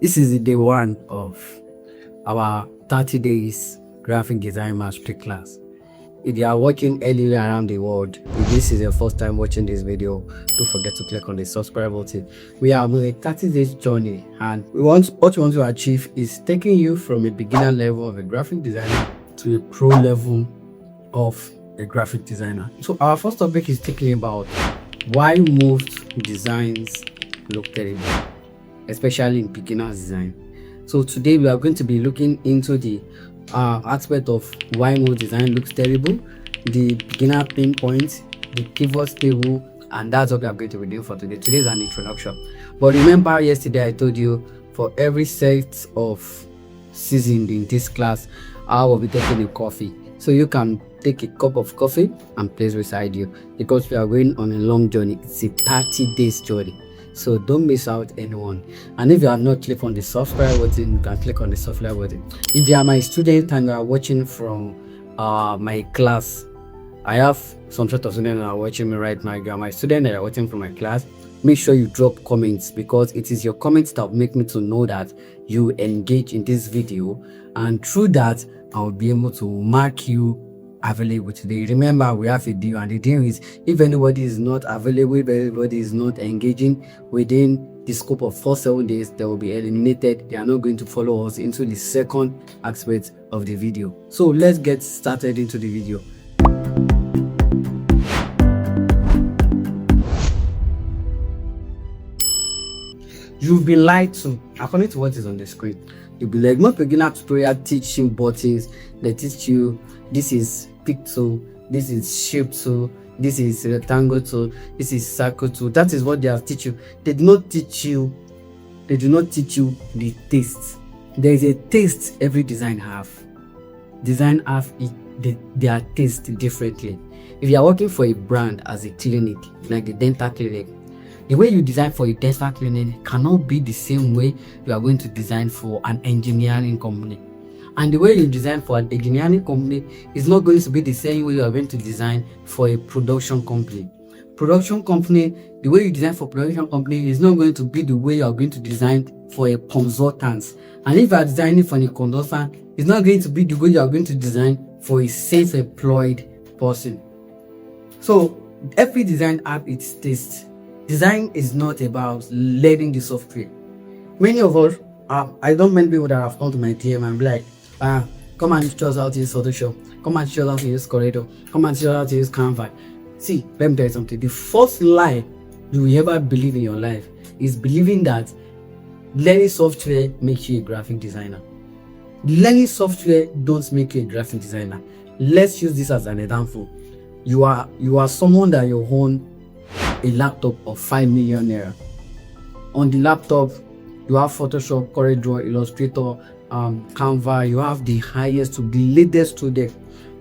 This is the day one of our 30 days graphic design mastery class. If you are watching anywhere around the world, if this is your first time watching this video, don't forget to click on the subscribe button. We are on a 30 days journey, and what we want to achieve is taking you from a beginner level of a graphic designer to a pro level of a graphic designer. So our first topic is talking about why most designs look terrible, especially in beginner's design. So today we are going to be looking into the aspect of why most design looks terrible, the beginner pain points, the pivot table, and that's what we are going to be doing for today. Today is an introduction. But remember, yesterday I told you for every set of season in this class, I will be taking a coffee. So you can take a cup of coffee and place beside you, because we are going on a long journey. It's a 30 days journey. So don't miss out anyone. And if you have not clicked on the subscribe button, you can click on the subscribe button. If you are my student and you are watching from my class, I have some sort of students that are watching me right now. If you are my student and you are watching from my class, make sure you drop comments, because it is your comments that will make me to know that you engage in this video, and through that I will be able to mark you available today. Remember, we have a deal, and the deal is if anybody is not available, if anybody is not engaging within the scope of 7 days, they will be eliminated. They are not going to follow us into the second aspect of the video. So let's get started into the video. You've been lied to, according to what is on the screen. You'll be like, most beginner tutorial teach you buttons. They teach you this is pick tool, this is shape tool, this is rectangle tool, this is circle tool. That is what they have teach you. They do not teach you the taste. There is a taste every design have. Design have their taste differently. If you are working for a brand as a clinic, like a dental clinic, the way you design for a dental clinic cannot be the same way you are going to design for an engineering company. And the way you design for an engineering company is not going to be the same way you are going to design for a production company. Production company, the way you design for production company is not going to be the way you are going to design for a consultant. And if you are designing for a consultant, it's not going to be the way you are going to design for a self-employed person. So every design have its taste. Design is not about learning the software. Many of us, I don't many people that have come to my DM and be like, come and teach us how to use Photoshop, come and teach us how to use Corridor, come and teach us how to use Canva. See, let me tell you something. The first lie you will ever believe in your life is believing that learning software makes you a graphic designer. Learning software don't make you a graphic designer. Let's use this as an example. You are someone that you own a laptop of 5 million naira. On the laptop, you have Photoshop, Corridor, Illustrator, Canva. You have the highest to the latest to them,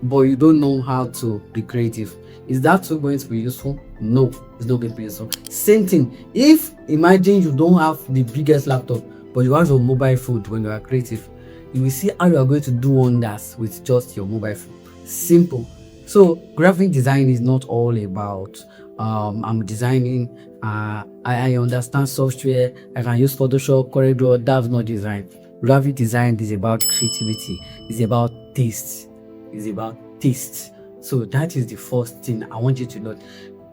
but you don't know how to be creative. Is that tool going to be useful? No, it's not going to be useful. Same thing. If imagine you don't have the biggest laptop, but you have your mobile phone when you are creative, you will see how you are going to do wonders with just your mobile phone. Simple. So graphic design is not all about I'm designing, I understand software, I can use Photoshop, Corridor. That's not design. Graphic design is about creativity, it's about taste, So that is the first thing I want you to know.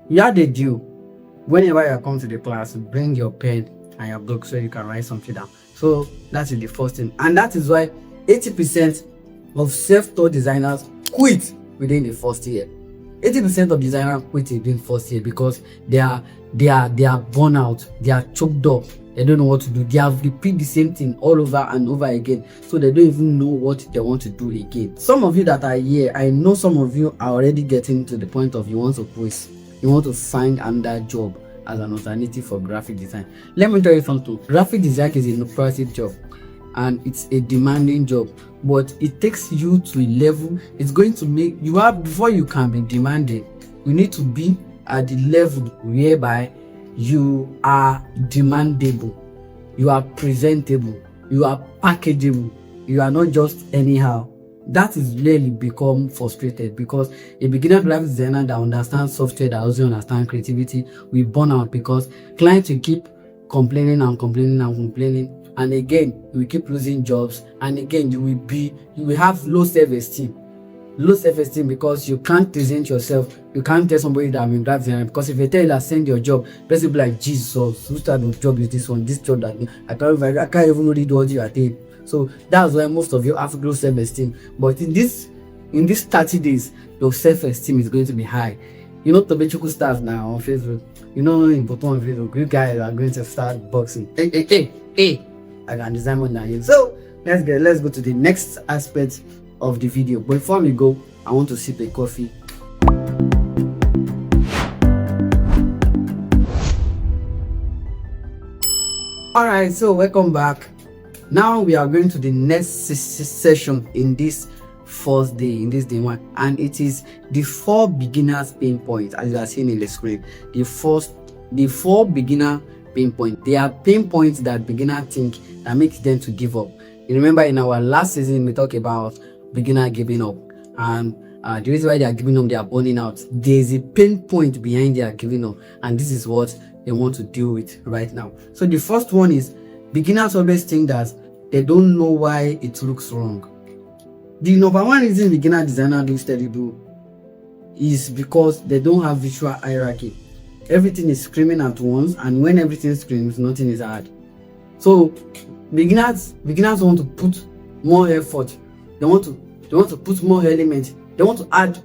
You have the deal. Whenever you come to the class, bring your pen and your book so you can write something down. So that is the first thing, and that is why 80% of self-taught designers quit within the first year. 80% of designers quit within the first year because they are burnt out, they are choked up, they don't know what to do. They have repeat the same thing all over and over again, so they don't even know what they want to do again. Some of you that are here, I know some of you are already getting to the point of you want to quit. You want to find another job as an alternative for graphic design. Let me tell you something. Graphic design is a lucrative job and it's a demanding job, but it takes you to a level. It's going to make you have, before you can be demanding, you need to be at the level whereby you are demandable, you are presentable, you are packageable, you are not just anyhow. That is really become frustrated, because a beginner graphic designer that understands software, that also understands creativity, will burn out, because clients will keep complaining and complaining and complaining and again you will keep losing jobs, and again you will have low self-esteem. Low self-esteem because you can't present yourself. You can't tell somebody that I'm in graphic design, because if you tell you that send your job, person will be like, Jesus, whose type of job is this one? This job that I can't even read what you are doing. So that's why most of you have low self-esteem. But in this 30 days, your self-esteem is going to be high. You know, Tobechuku stars now on Facebook. You know, in bottom on Facebook, you guys are going to start boxing. Hey, I can design more than you. So let's go to the next aspect of the video. But before we go, I want to sip a coffee. All right, so welcome back. Now we are going to the next session in this first day, in this day one, and it is the 4 beginners pain points, as you are seeing in the screen. The 4 beginner pain points. They are pain points that beginner think that makes them to give up. You remember in our last season we talked about beginner giving up, and the reason why they are giving up, they are burning out. There is a pain point behind their giving up, and this is what they want to deal with right now. So the first one is beginners always think that they don't know why it looks wrong. The number one reason beginner designer looks terrible is because they don't have visual hierarchy. Everything is screaming at once, and when everything screams, nothing is hard. So beginners want to put more effort. They want to put more elements. They want to add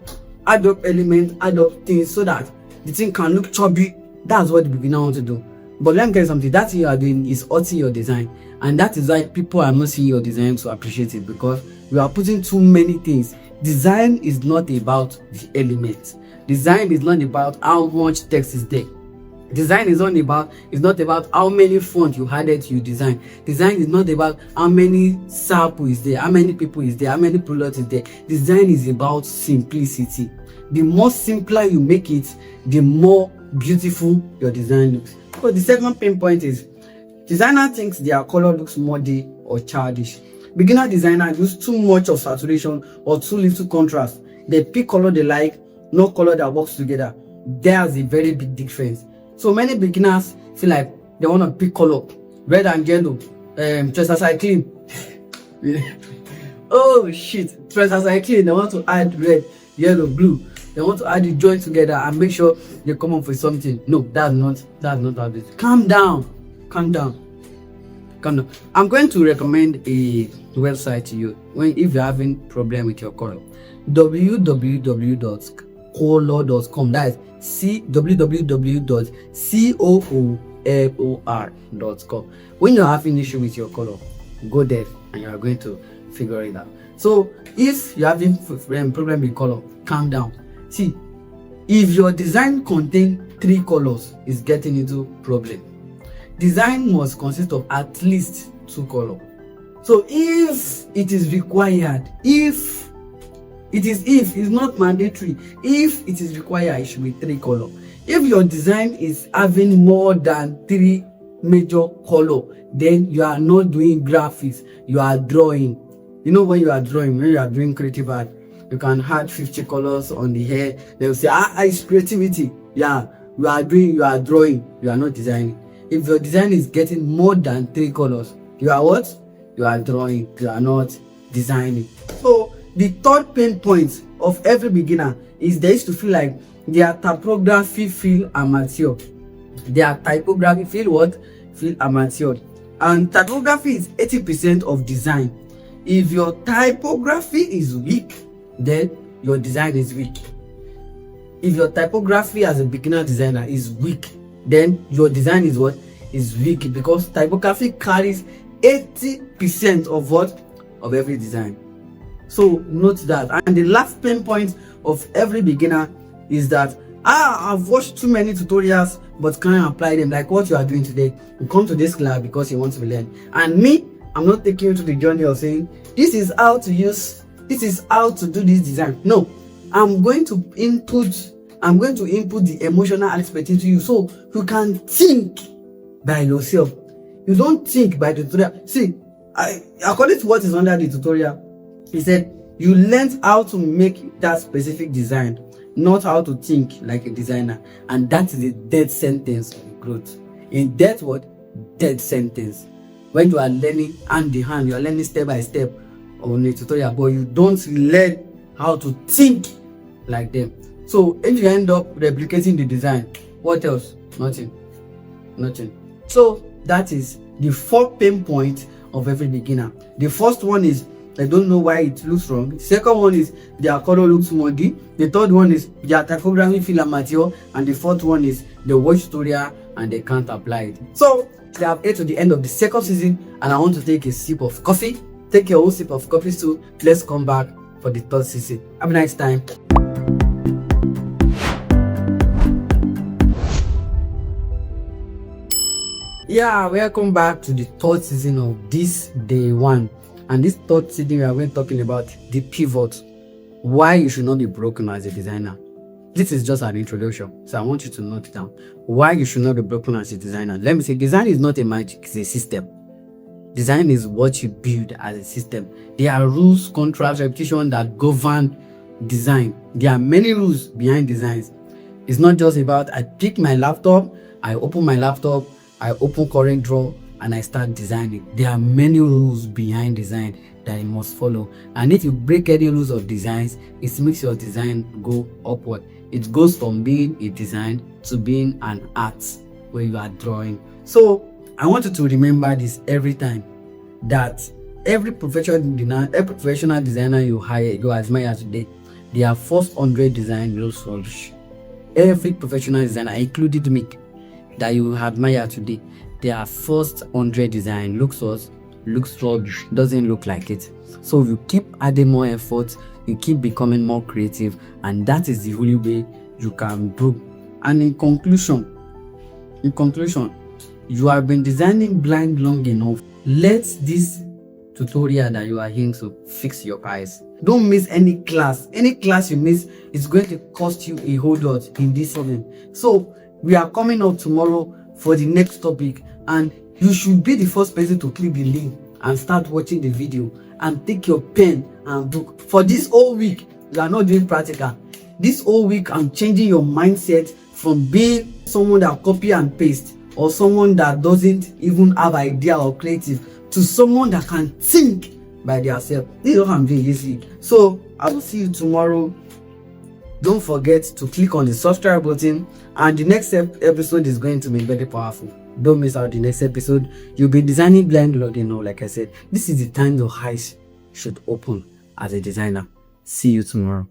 up elements, add up things so that the thing can look chubby. That's what the beginner wants to do. But let me tell you something, that thing you are doing is hurting your design, and that is why people are not seeing your design to appreciate it, because you are putting too many things. Design is not about the elements. Design is not about how much text is there. Design is not about how many fonts you added to your design. Design is not about how many sample is there, how many people is there, how many products is there. Design is about simplicity. The more simpler you make it, the more beautiful your design looks. So the second pain point is designer thinks their color looks muddy or childish. Beginner designer use too much of saturation or too little contrast. They pick color they like, no color that works together. There's a very big difference. So many beginners feel like they want to pick color, red and yellow, tetracycline. Oh shit, tetracycline. They want to add red, yellow, blue. They want to add the joint together and make sure they come up with something. No, that's not how it is. Calm down. I'm going to recommend a website to you if you're having problem with your color. www.color.com. That is www.color.com. When you're having issue with your color, go there and you are going to figure it out. So if you're having problem with color, calm down. See, if your design contains 3 colors, it's getting into problem. Design must consist of at least 2 colors. So if it is required, it's not mandatory. If it is required, it should be 3 colors. If your design is having more than 3 major colors, then you are not doing graphics, you are drawing. You know, when you are doing creative art, you can add 50 colors on the hair. They will say, it's creativity. Yeah, you are drawing, you are not designing. If your design is getting more than 3 colors, you are what? You are drawing, you are not designing. So the third pain point of every beginner is they used to feel like their typography feel amateur. Their typography feel what? Feel amateur. And typography is 80% of design. If your typography is weak, then your design is weak. If your typography as a beginner designer is weak, then your design is what? Is weak, because typography carries 80% of what? Of every design. So note that. And the last pain point of every beginner is that I've watched too many tutorials but can't apply them, like what you are doing today. You come to this class because you want to learn, and me, I'm not taking you to the journey of saying this is how to do this design. No, I'm going to input the emotional aspect into you so you can think by yourself. You don't think by the tutorial. See, according to what is under the tutorial, he said you learned how to make that specific design, not how to think like a designer. And that is a dead sentence of growth. In that word, dead sentence. when you are learning hand in hand, you are learning step by step on a tutorial, but you don't learn how to think like them. So if you end up replicating the design, what else? Nothing. So that is the 4 pain points of every beginner. The first one is I don't know why it looks wrong. The second one is their color looks muddy. The third one is their typography feel amateur, and the fourth one is they watch tutorial and they can't apply it. So we have hit to the end of the second season, and I want to take a sip of coffee. Take your own sip of coffee too. Let's come back for the third season. Have a nice time. Yeah, welcome back to the third season of this day one. And this third season we are going to talking about the pivot. Why you should not be broken as a designer. This is just an introduction, so I want you to note it down. Why you should not be broken as a designer. Let me say, design is not a magic, it's a system. Design is what you build as a system. There are rules, contracts, repetition that govern design. There are many rules behind designs. It's not just about I pick my laptop, I open my laptop, I open current draw, and I start designing. There are many rules behind design that you must follow. And if you break any rules of designs, it makes your design go upward. It goes from being a design to being an art where you are drawing. So I want you to remember this every time, that every professional designer you hire, you admire today, their first 100 design looks rubbish. Every professional designer, including me, that you admire today, their first 100 design looks rubbish, doesn't look like it. So you keep adding more effort, you keep becoming more creative, and that is the only way you can improve. And in conclusion, you have been designing blind long enough. Let this tutorial that you are hearing to fix your eyes. Don't miss any class. Any class you miss is going to cost you a whole lot in this season. So we are coming up tomorrow for the next topic, and you should be the first person to click the link and start watching the video and take your pen and book. For this whole week, you are not doing practical. This whole week, I'm changing your mindset from being someone that copy and paste or someone that doesn't even have idea or creative to someone that can think by themselves. This is what I'm doing this week. So I will see you tomorrow. Don't forget to click on the subscribe button, and the next episode is going to be very powerful. Don't miss out the next episode. You'll be designing blind loading. Like I said, this is the time your eyes should open as a designer. See you tomorrow.